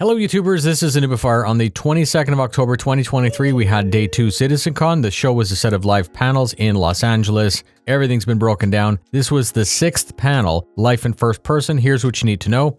Hello YouTubers, this is a noobifier. On the 22nd of October 2023, we had day 2 Citcon. The show was a set of live panels in Los Angeles. Everything's been broken down. This was the 6th panel, Life in First Person. Here's what you need to know.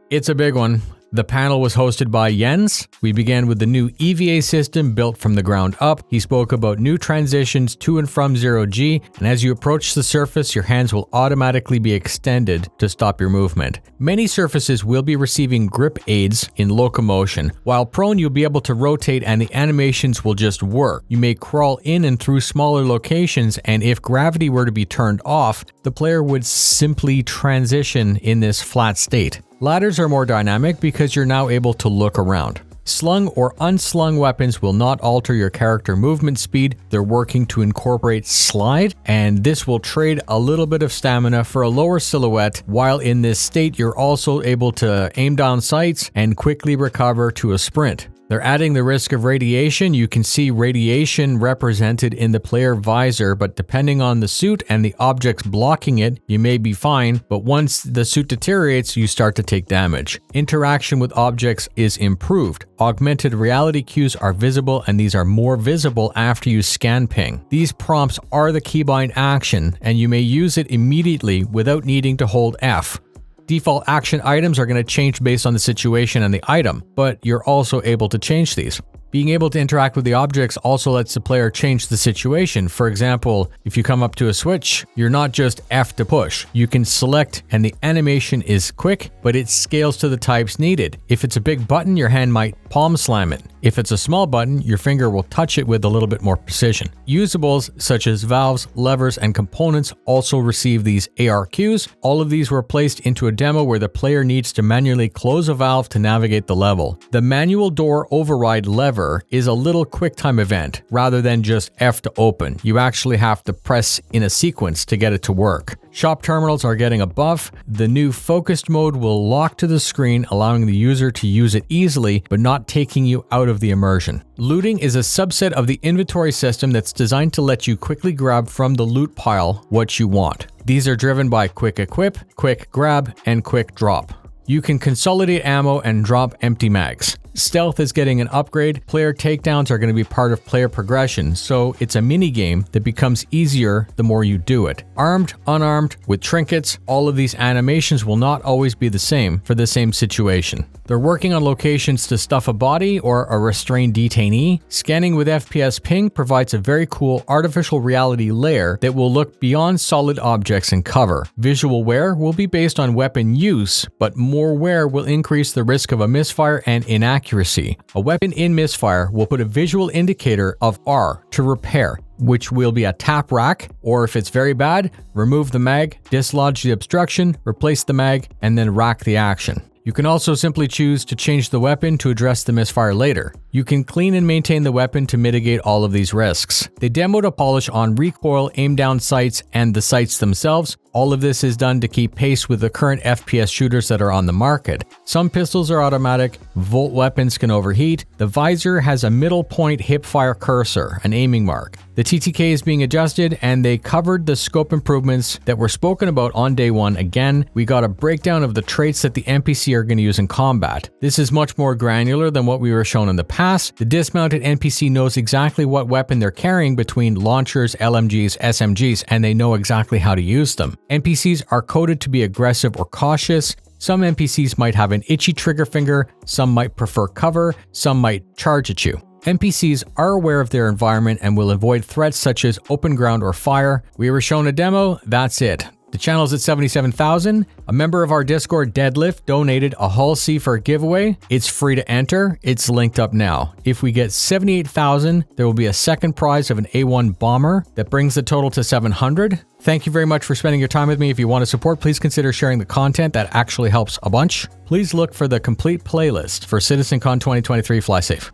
It's a big one. The panel was hosted by Jens. We began with the new EVA system built from the ground up. He spoke about new transitions to and from 0G, and as you approach the surface, your hands will automatically be extended to stop your movement. Many surfaces will be receiving grip aids in locomotion. While prone, you'll be able to rotate and the animations will just work. You may crawl in and through smaller locations, and if gravity were to be turned off, the player would simply transition in this flat state. Ladders are more dynamic because you're now able to look around. Slung or unslung weapons will not alter your character movement speed. They're working to incorporate slide, and this will trade a little bit of stamina for a lower silhouette. While in this state, you're also able to aim down sights and quickly recover to a sprint. They're adding the risk of radiation. You can see radiation represented in the player visor, but depending on the suit and the objects blocking it, you may be fine, but once the suit deteriorates, you start to take damage. Interaction with objects is improved. Augmented reality cues are visible, and these are more visible after you scan ping. These prompts are the keybind action, and you may use it immediately without needing to hold F. Default action items are going to change based on the situation and the item, but you're also able to change these. Being able to interact with the objects also lets the player change the situation. For example, if you come up to a switch, you're not just F to push. You can select and the animation is quick, but it scales to the types needed. If it's a big button, your hand might palm slam it. If it's a small button, your finger will touch it with a little bit more precision. Usables such as valves, levers, and components also receive these AR cues. All of these were placed into a demo where the player needs to manually close a valve to navigate the level. The manual door override lever is a little QuickTime event rather than just F to open. You actually have to press in a sequence to get it to work. Shop terminals are getting a buff. The new focused mode will lock to the screen, allowing the user to use it easily, but not taking you out of the immersion. Looting is a subset of the inventory system that's designed to let you quickly grab from the loot pile what you want. These are driven by quick equip, quick grab, and quick drop. You can consolidate ammo and drop empty mags. Stealth is getting an upgrade. Player takedowns are going to be part of player progression, so it's a mini game that becomes easier the more you do it. Armed, unarmed, with trinkets, all of these animations will not always be the same for the same situation. They're working on locations to stuff a body or a restrained detainee. Scanning with FPS ping provides a very cool artificial reality layer that will look beyond solid objects and cover. Visual wear will be based on weapon use, but more wear will increase the risk of a misfire and inaccuracy. A weapon in misfire will put a visual indicator of R to repair, which will be a tap rack, or if it's very bad, remove the mag, dislodge the obstruction, replace the mag, and then rack the action. You can also simply choose to change the weapon to address the misfire later. You can clean and maintain the weapon to mitigate all of these risks. They demoed a polish on recoil, aim down sights, and the sights themselves. All of this is done to keep pace with the current FPS shooters that are on the market. Some pistols are automatic, Volt weapons can overheat. The visor has a middle point hipfire cursor, an aiming mark. The TTK is being adjusted, and they covered the scope improvements that were spoken about on day 1 again. We got a breakdown of the traits that the NPC are going to use in combat. This is much more granular than what we were shown in the past. The dismounted NPC knows exactly what weapon they're carrying between launchers, LMGs, SMGs, and they know exactly how to use them. NPCs are coded to be aggressive or cautious. Some NPCs might have an itchy trigger finger, some might prefer cover, some might charge at you. NPCs are aware of their environment and will avoid threats such as open ground or fire. We were shown a demo, that's it. The channel's at 77,000. A member of our Discord, Deadlift, donated a Hull C for a giveaway. It's free to enter. It's linked up now. If we get 78,000, there will be a second prize of an A1 bomber that brings the total to 700. Thank you very much for spending your time with me. If you want to support, please consider sharing the content. That actually helps a bunch. Please look for the complete playlist for Citcon 2023. Fly safe.